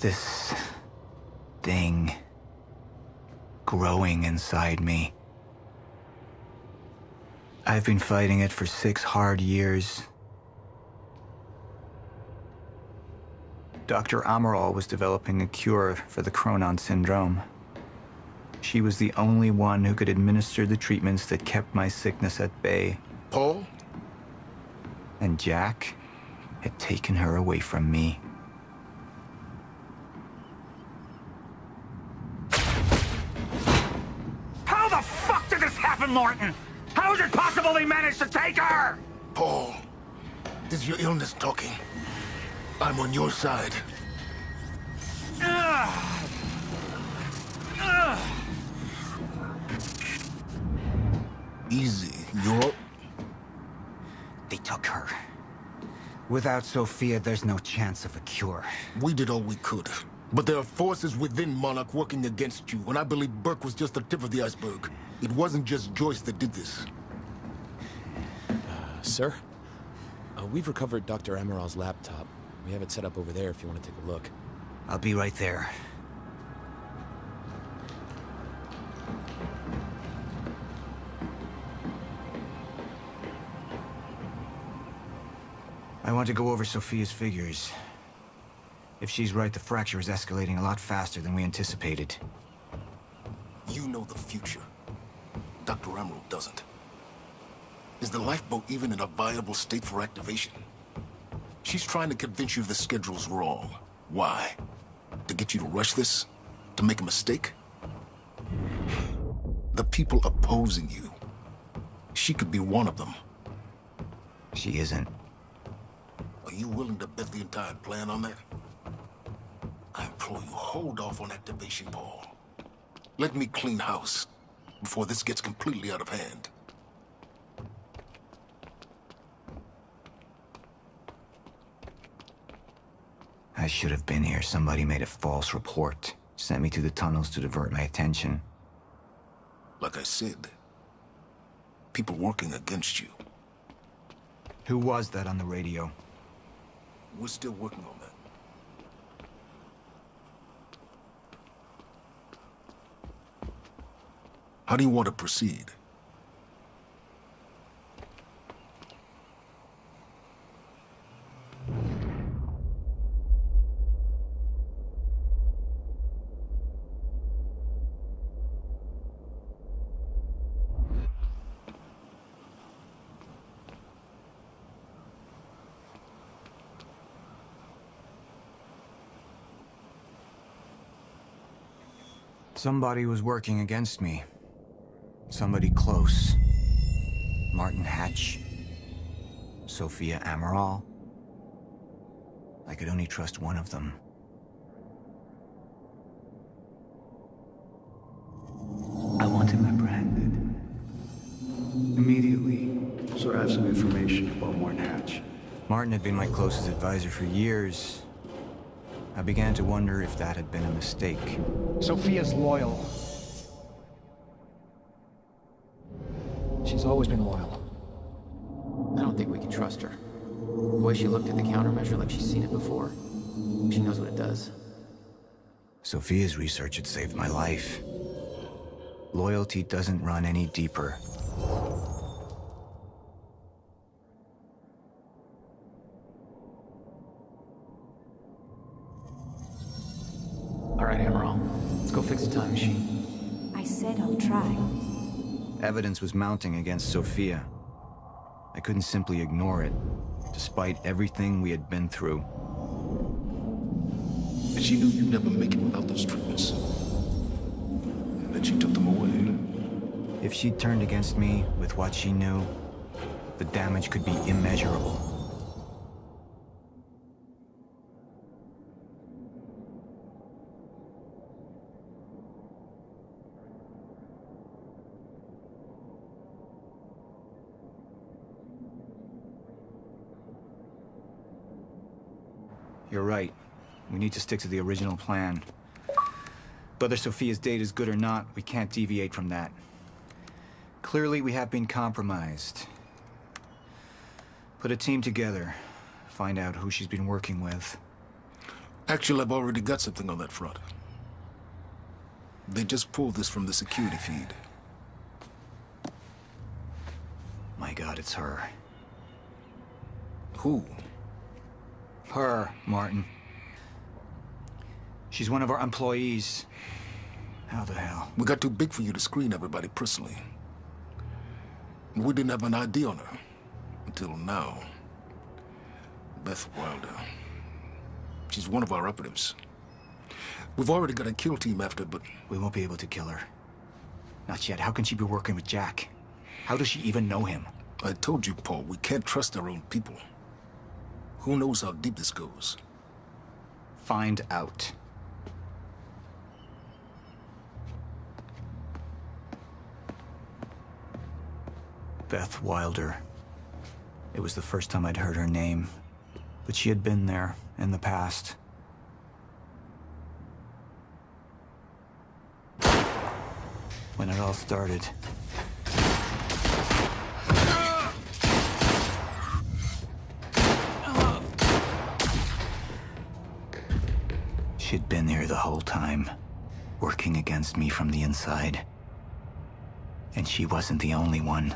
this thing growing inside me. I've been fighting it for 6 hard years. Dr. Amaral was developing a cure for the Chronon syndrome. She was the only one who could administer the treatments that kept my sickness at bay. Paul? And Jack had taken her away from me. How the fuck did this happen, Martin? How is it possible they managed to take her? Paul, this is your illness talking. I'm on your side. Easy, you're... They took her. Without Sophia, there's no chance of a cure. We did all we could. But there are forces within Monarch working against you, and I believe Burke was just the tip of the iceberg. It wasn't just Joyce that did this. Sir? We've recovered Dr. Amaral's laptop. We have it set up over there if you want to take a look. I'll be right there. I want to go over Sophia's figures. If she's right, the fracture is escalating a lot faster than we anticipated. You know the future. Dr. Amaral doesn't. Is the lifeboat even in a viable state for activation? She's trying to convince you the schedule's wrong. Why? To get you to rush this? To make a mistake? The people opposing you. She could be one of them. She isn't. Are you willing to bet the entire plan on that? I implore you, hold off on activation, Paul. Let me clean house before this gets completely out of hand. I should have been here. Somebody made a false report. Sent me to the tunnels to divert my attention. Like I said, people working against you. Who was that on the radio? We're still working on that. How do you want to proceed? Somebody was working against me. Somebody close. Martin Hatch. Sophia Amaral. I could only trust one of them. I want him apprehended. Immediately. So I have some information about Martin Hatch. Martin had been my closest advisor for years. I began to wonder if that had been a mistake. Sophia's loyal. She's always been loyal. I don't think we can trust her. The way she looked at the countermeasure like she's seen it before. She knows what it does. Sophia's research had saved my life. Loyalty doesn't run any deeper. All right, Amaral. Let's go fix the time machine. I said I'll try. Evidence was mounting against Sophia. I couldn't simply ignore it, despite everything we had been through. And she knew you'd never make it without those treatments. And then she took them away. If she turned against me with what she knew, the damage could be immeasurable. You're right. We need to stick to the original plan. Whether Sophia's date is good or not, we can't deviate from that. Clearly, we have been compromised. Put a team together. Find out who she's been working with. Actually, I've already got something on that front. They just pulled this from the security feed. My God, it's her. Who? Her, Martin. She's one of our employees. How the hell? We got too big for you to screen everybody personally. We didn't have an ID on her. Until now. Beth Wilder. She's one of our operatives. We've already got a kill team after, but... We won't be able to kill her. Not yet. How can she be working with Jack? How does she even know him? I told you, Paul, we can't trust our own people. Who knows how deep this goes? Find out. Beth Wilder. It was the first time I'd heard her name, but she had been there in the past. When it all started. She'd been here the whole time, working against me from the inside. And she wasn't the only one.